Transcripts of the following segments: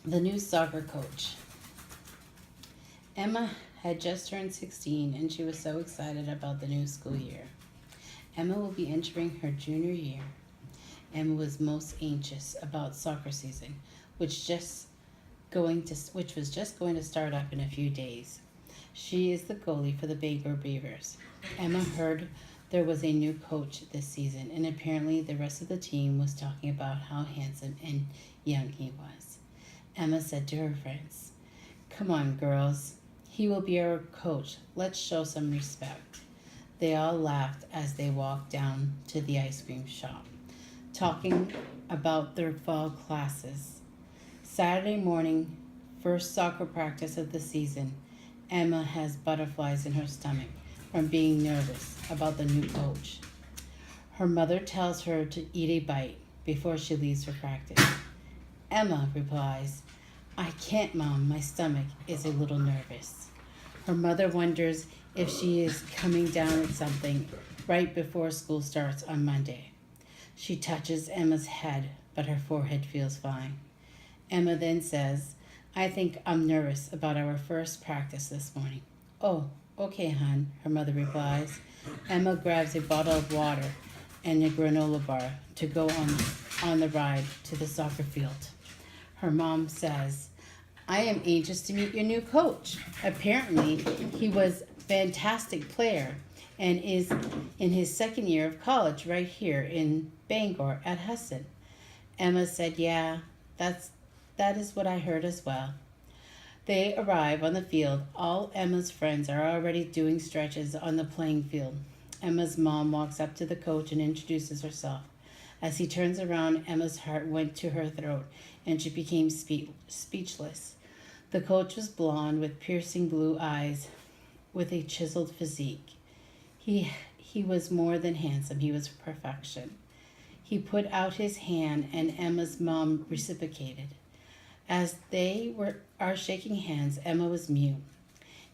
The new soccer coach. Emma had just turned 16 and she was so excited about the new school year. Emma will be entering her junior year. Emma was most anxious about soccer season, which was just going to start up in a few days. She is the goalie for the Bangor Beavers. Emma heard there was a new coach this season, and apparently the rest of the team was talking about how handsome and young he was. Emma said to her friends, "Come on, girls. He will be our coach. Let's show some respect." They all laughed as they walked down to the ice cream shop, talking about their fall classes. Saturday morning, first soccer practice of the season, Emma has butterflies in her stomach from being nervous about the new coach. Her mother tells her to eat a bite before she leaves for practice. Emma replies, "I can't, Mom. My stomach is a little nervous." Her mother wonders if she is coming down with something right before school starts on Monday. She touches Emma's head, but her forehead feels fine. Emma then says, "I think I'm nervous about our first practice this morning." "Oh, okay, hon," her mother replies. Emma grabs a bottle of water and a granola bar to go on the ride to the soccer field. Her mom says, "I am anxious to meet your new coach. Apparently, he was a fantastic player and is in his second year of college right here in Bangor at Hudson." Emma said, "Yeah, that is what I heard as well." They arrive on the field. All Emma's friends are already doing stretches on the playing field. Emma's mom walks up to the coach and introduces herself. As he turns around, Emma's heart went to her throat and she became speechless. The coach was blond with piercing blue eyes, with a chiseled physique. He was more than handsome, he was perfection. He put out his hand and Emma's mom reciprocated. As they are shaking hands, Emma was mute.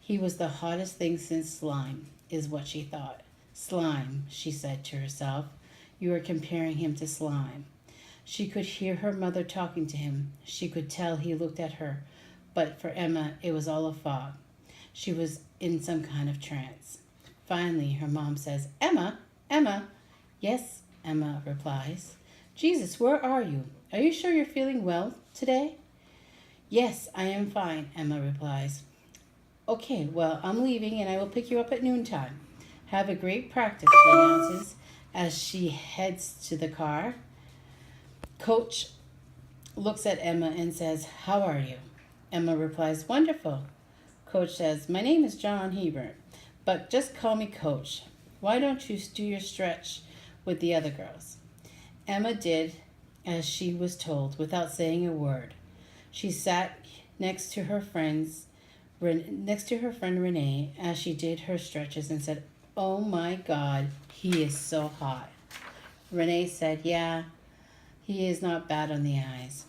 He was the hottest thing since slime, is what she thought. "Slime," she said to herself. "You are comparing him to slime." She could hear her mother talking to him. She could tell he looked at her. But for Emma, it was all a fog. She was in some kind of trance. Finally, her mom says, "Emma, Emma." "Yes," Emma replies. "Jesus, where are you? Are you sure you're feeling well today?" "Yes, I am fine," Emma replies. "Okay, well, I'm leaving and I will pick you up at noontime. Have a great practice," she announces as she heads to the car. Coach looks at Emma and says, "How are you?" Emma replies, "Wonderful." Coach says, "My name is John Hebert, but just call me Coach. Why don't you do your stretch with the other girls?" Emma did as she was told without saying a word. She sat next to her friends, next to her friend Renee, as she did her stretches and said, "Oh my God, he is so hot." Renee said, "Yeah, he is not bad on the eyes."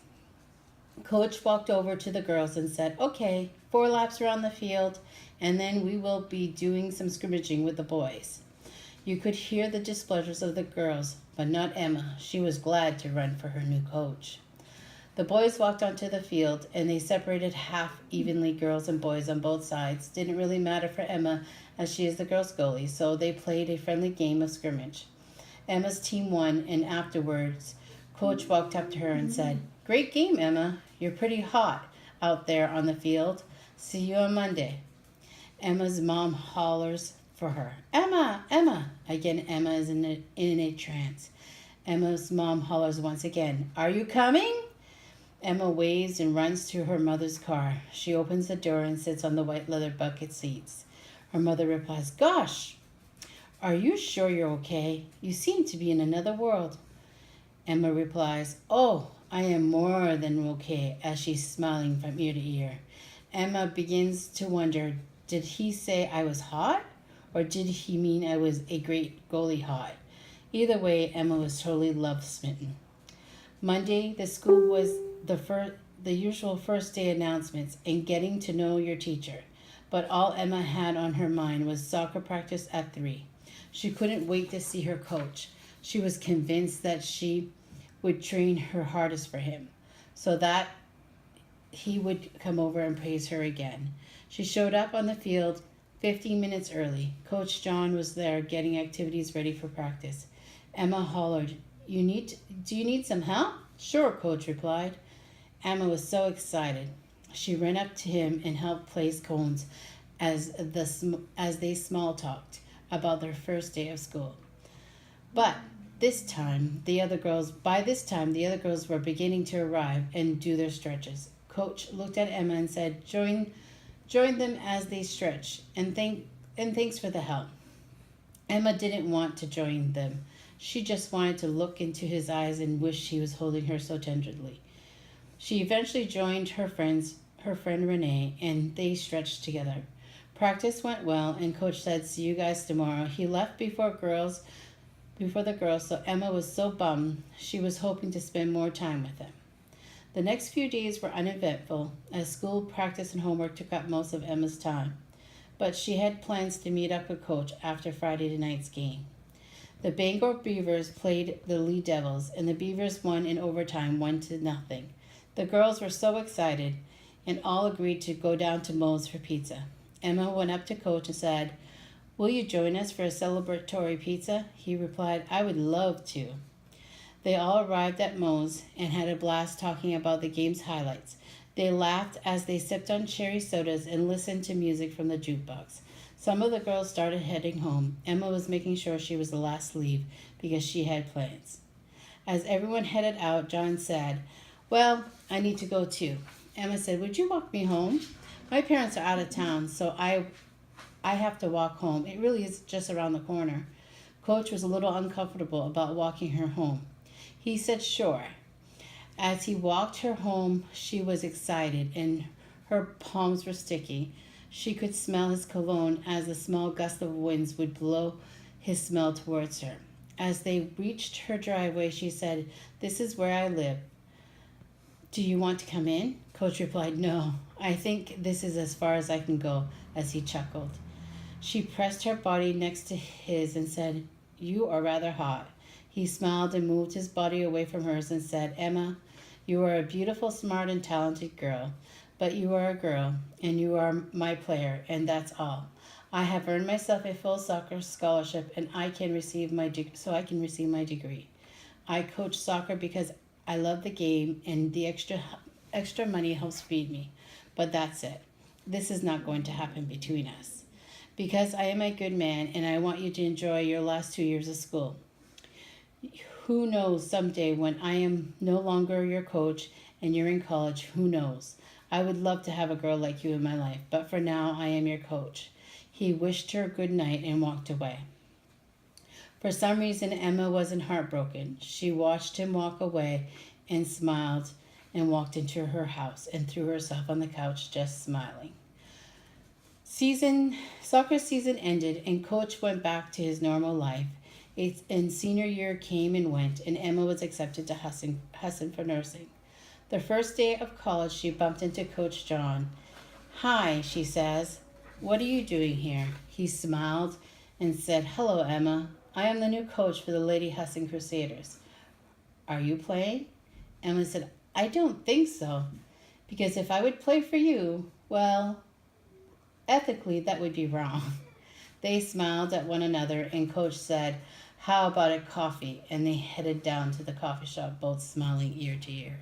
Coach walked over to the girls and said, "Okay, 4 laps around the field, and then we will be doing some scrimmaging with the boys." You could hear the displeasures of the girls, but not Emma. She was glad to run for her new coach. The boys walked onto the field, and they separated half evenly, girls and boys on both sides. Didn't really matter for Emma, as she is the girls' goalie, so they played a friendly game of scrimmage. Emma's team won, and afterwards, Coach walked up to her and said, "Great game, Emma. You're pretty hot out there on the field. See you on Monday." Emma's mom hollers for her, "Emma, Emma." Again, Emma is in a trance. Emma's mom hollers once again, "Are you coming?" Emma waves and runs to her mother's car. She opens the door and sits on the white leather bucket seats. Her mother replies, "Gosh, are you sure you're okay? You seem to be in another world." Emma replies, "Oh, I am more than okay," as she's smiling from ear to ear. Emma begins to wonder, did he say I was hot? Or did he mean I was a great goalie hot? Either way, Emma was totally love smitten. Monday, the school was the usual first day announcements and getting to know your teacher. But all Emma had on her mind was soccer practice at 3. She couldn't wait to see her coach. She was convinced that she would train her hardest for him. So that he would come over and praise her again. She showed up on the field 15 minutes early. Coach John was there getting activities ready for practice. Emma hollered, Do you need some help?" "Sure," Coach replied. Emma was so excited. She ran up to him and helped place cones as they small talked about their first day of school. But by this time, the other girls were beginning to arrive and do their stretches. Coach looked at Emma and said, Join them as they stretch, and thanks for the help." Emma didn't want to join them. She just wanted to look into his eyes and wish he was holding her so tenderly. She eventually joined her friend Renee, and they stretched together. Practice went well, and Coach said, "See you guys tomorrow." He left before the girls, so Emma was so bummed. She was hoping to spend more time with them. The next few days were uneventful, as school, practice, and homework took up most of Emma's time. But she had plans to meet up with Coach after Friday night's game. The Bangor Beavers played the Lee Devils, and the Beavers won in overtime 1-0. The girls were so excited, and all agreed to go down to Moe's for pizza. Emma went up to Coach and said, "Will you join us for a celebratory pizza?" He replied, "I would love to." They all arrived at Moe's and had a blast talking about the game's highlights. They laughed as they sipped on cherry sodas and listened to music from the jukebox. Some of the girls started heading home. Emma was making sure she was the last to leave because she had plans. As everyone headed out, John said, "Well, I need to go too." Emma said, "Would you walk me home? My parents are out of town, so I have to walk home. It really is just around the corner." Coach was a little uncomfortable about walking her home. He said, "Sure." As he walked her home, she was excited and her palms were sticky. She could smell his cologne as a small gust of winds would blow his smell towards her. As they reached her driveway, she said, "This is where I live. Do you want to come in?" Coach replied, "No, I think this is as far as I can go," as he chuckled. She pressed her body next to his and said, "You are rather hot." He smiled and moved his body away from hers and said, "Emma, you are a beautiful, smart, and talented girl, but you are a girl, and you are my player, and that's all. I have earned myself a full soccer scholarship, and I can receive my degree. I coach soccer because I love the game, and the extra money helps feed me. But that's it. This is not going to happen between us. Because I am a good man, and I want you to enjoy your last 2 years of school. Who knows someday when I am no longer your coach and you're in college, who knows? I would love to have a girl like you in my life, but for now I am your coach." He wished her good night and walked away. For some reason, Emma wasn't heartbroken. She watched him walk away and smiled and walked into her house and threw herself on the couch just smiling. Soccer season ended and Coach went back to his normal life. And senior year came and went, and Emma was accepted to Husson for nursing. The first day of college, she bumped into Coach John. "Hi," she says. "What are you doing here?" He smiled and said, "Hello, Emma. I am the new coach for the Lady Husson Crusaders. Are you playing?" Emma said, "I don't think so, because if I would play for you, well, ethically that would be wrong." They smiled at one another, and Coach said, "How about a coffee?" And they headed down to the coffee shop, both smiling ear to ear.